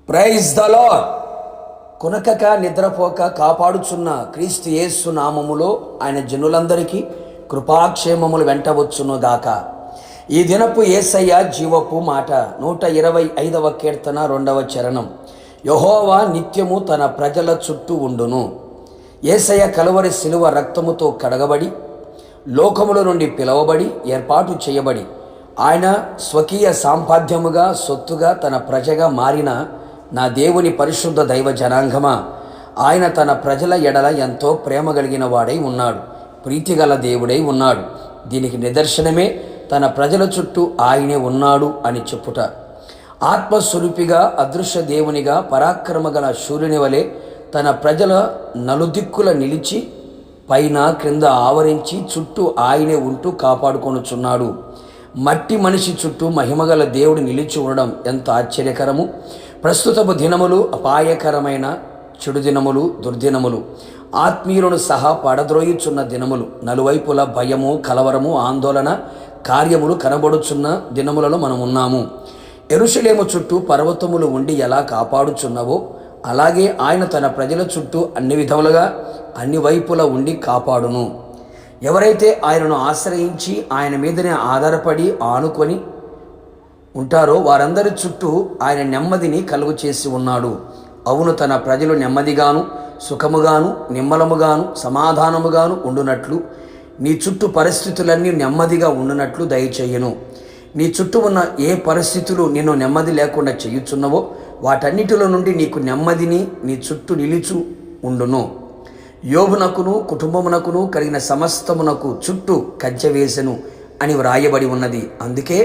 Praise the Lord. కొనకక నిద్రపోక కాపాడుచున్న క్రీస్తు యేసు నామములో ఆయన జనులందరికీ కృపాక్షేమములు వెంటవచ్చును గాక. ఈ దినపు యేసయ్య జీవపు మాట 125వ కీర్తన 2వ చరణం. యెహోవా నిత్యము తన ప్రజల చుట్టూ ఉండును. యేసయ్య కలువరి శిలువ రక్తముతో కడగబడి లోకముల నుండి పిలవబడి ఏర్పాటు చేయబడి ఆయన స్వకీయ సాంపాద్యముగా సొత్తుగా తన ప్రజగా మారిన నా దేవుని పరిశుద్ధ దైవ జనాంగమా, ఆయన తన ప్రజల ఎడల ఎంతో ప్రేమ కలిగిన వాడై ఉన్నాడు, ప్రీతిగల దేవుడై ఉన్నాడు. దీనికి నిదర్శనమే తన ప్రజల చుట్టూ ఆయనే ఉన్నాడు అని చెప్పుట. ఆత్మస్వరూపిగా అదృశ్య దేవునిగా పరాక్రమగల సూర్యుని వలె తన ప్రజల నలుదిక్కుల నిలిచి పైన క్రింద ఆవరించి చుట్టూ ఆయనే ఉంటూ కాపాడుకొనుచున్నాడు. మట్టి మనిషి చుట్టూ మహిమగల దేవుడు నిలిచి ఉండడం ఎంత ఆశ్చర్యకరము. ప్రస్తుతపు దినములు అపాయకరమైన చెడు దినములు, దుర్దినములు, ఆత్మీయులను సహా పడద్రోయుచున్న దినములు, నలువైపుల భయము, కలవరము, ఆందోళన కార్యములు కనబడుచున్న దినములలో మనం ఉన్నాము. యెరూషలేము చుట్టూ పర్వతములు ఉండి ఎలా కాపాడుచున్నవో అలాగే ఆయన తన ప్రజల చుట్టూ అన్ని విధములుగా అన్ని వైపులా ఉండి కాపాడును. ఎవరైతే ఆయనను ఆశ్రయించి ఆయన మీదనే ఆధారపడి ఆనుకొని ఉంటారో వారందరి చుట్టూ ఆయన నెమ్మదిని కలుగు చేసి ఉన్నాడు. అవును, తన ప్రజలు నెమ్మదిగాను సుఖముగాను నిమ్మలముగాను సమాధానముగాను ఉండునట్లు నీ చుట్టూ పరిస్థితులన్నీ నెమ్మదిగా ఉండునట్లు దయచేయను. నీ చుట్టూ ఉన్న ఏ పరిస్థితులు నిన్ను నెమ్మది లేకుండా చేయుచున్నవో వాటన్నిటిలో నుండి నీకు నెమ్మదిని నీ చుట్టూ నిలిచు ఉండును. యోబునకును కుటుంబమునకును కలిగిన సమస్తమునకు చుట్టూ కంచె వేసెను అని వ్రాయబడి ఉన్నది. అందుకే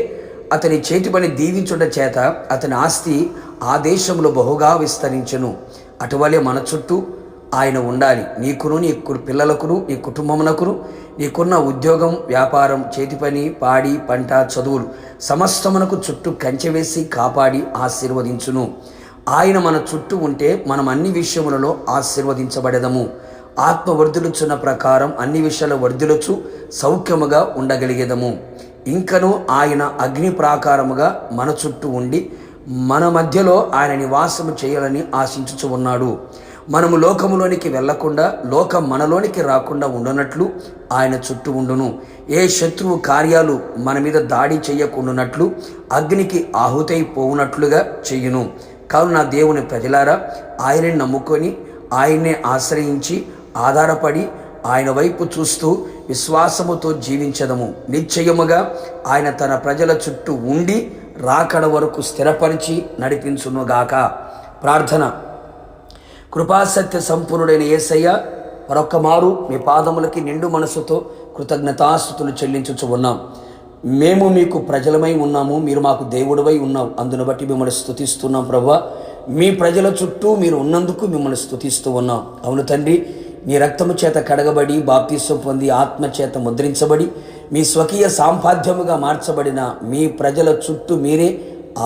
అతని చేతి పని దీవించుట చేత అతని ఆస్తి ఆ దేశంలో బహుగా విస్తరించెను. అటువలే మన చుట్టూ ఆయన ఉండాలి. నీకును నీ పిల్లలకును నీ కుటుంబమునకును నీకున్న ఉద్యోగం, వ్యాపారం, చేతి పని, పాడి, పంట, చదువులు సమస్తమునకు చుట్టూ కంచె వేసి కాపాడి ఆశీర్వదించును. ఆయన మన చుట్టూ ఉంటే మనం అన్ని విషయములలో ఆశీర్వదించబడెదము. ఆత్మ వర్ధిల్లుచున్న ప్రకారం అన్ని విషయాలు వర్ధిల్లుచు సౌఖ్యముగా ఉండగలిగేదము. ఇంకను ఆయన అగ్ని ప్రాకారముగా మన చుట్టూ ఉండి మన మధ్యలో ఆయన నివాసము చేయాలని ఆశించుచు ఉన్నాడు. మనము లోకములోనికి వెళ్లకుండా లోకం మనలోనికి రాకుండా ఉండనట్లు ఆయన చుట్టూ ఉండును. ఏ శత్రువు కార్యాలు మన మీద దాడి చేయకుండానట్లు అగ్నికి ఆహుతైపోవునట్లుగా చెయ్యును. కావున నా దేవుని ప్రజలారా, ఆయన్ని నమ్ముకొని ఆయన్నే ఆశ్రయించి ఆధారపడి ఆయన వైపు చూస్తూ విశ్వాసముతో జీవించదము. నిశ్చయముగా ఆయన తన ప్రజల చుట్టూ ఉండి రాకడ వరకు స్థిరపరిచి నడిపించునుగాక. ప్రార్థన. కృపాసత్య సంపూర్ణుడైన యేసయ్య, మరొక్క మారు మీ పాదములకి నిండు మనసుతో కృతజ్ఞతాస్తుతులు చెల్లించుచు ఉన్నాం. మేము మీకు ప్రజలమై ఉన్నాము, మీరు మాకు దేవుడివై ఉన్నాం. అందును బట్టి మిమ్మల్ని స్తుతిస్తున్నాం ప్రభువా. మీ ప్రజల చుట్టూ మీరు ఉన్నందుకు మిమ్మల్ని స్తుతిస్తూ ఉన్నాం. అవును తండ్రి, మీ రక్తము చేత కడగబడి బాప్తిసం పొంది ఆత్మ చేత ముద్రించబడి మీ స్వకీయ సాంపాద్యముగా మార్చబడిన మీ ప్రజల చుట్టూ మీరే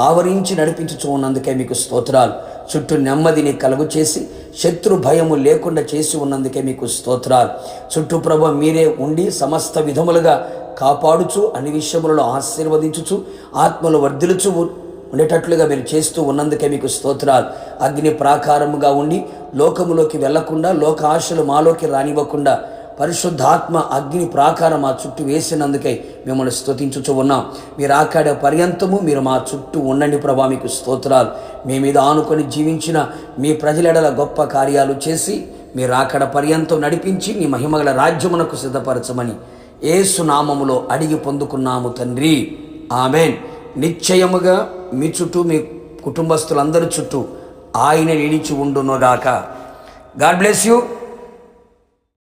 ఆవరించి నడిపించుచు ఉన్నందుకే మీకు స్తోత్రాలు. చుట్టూ నెమ్మదిని కలుగు చేసి శత్రు భయము లేకుండా చేసి ఉన్నందుకే మీకు స్తోత్రాలు. చుట్టూ ప్రభు మీరే ఉండి సమస్త విధములుగా కాపాడుచు అన్ని విషయములలో ఆశీర్వదించుచు ఆత్మలు వర్ధిల్లుచు ఉండేటట్లుగా మీరు చేస్తూ ఉన్నందుకే మీకు స్తోత్రాలు. అగ్ని ప్రాకారముగా ఉండి లోకములోకి వెళ్లకుండా లోక ఆశలు మాలోకి రానివ్వకుండా పరిశుద్ధాత్మ అగ్ని ప్రాకారం మా చుట్టూ వేసినందుకై మిమ్మల్ని స్తుతించుచు ఉన్నాం. మీరు ఆకాడే పర్యంతము మీరు మా చుట్టూ ఉండండి ప్రభా, మీకు స్తోత్రాలు. మీ మీద ఆనుకొని జీవించిన మీ ప్రజలెడల గొప్ప కార్యాలు చేసి మీరు ఆకడ పర్యంతం నడిపించి మీ మహిమగల రాజ్యమునకు సిద్ధపరచమని యేసు నామములో అడిగి పొందుకున్నాము తండ్రి, ఆమేన్. నిశ్చయముగా మీ చుట్టూ మీ కుటుంబస్తులందరి చుట్టూ ఆయన నిలిచి ఉండునుగాక. God bless you.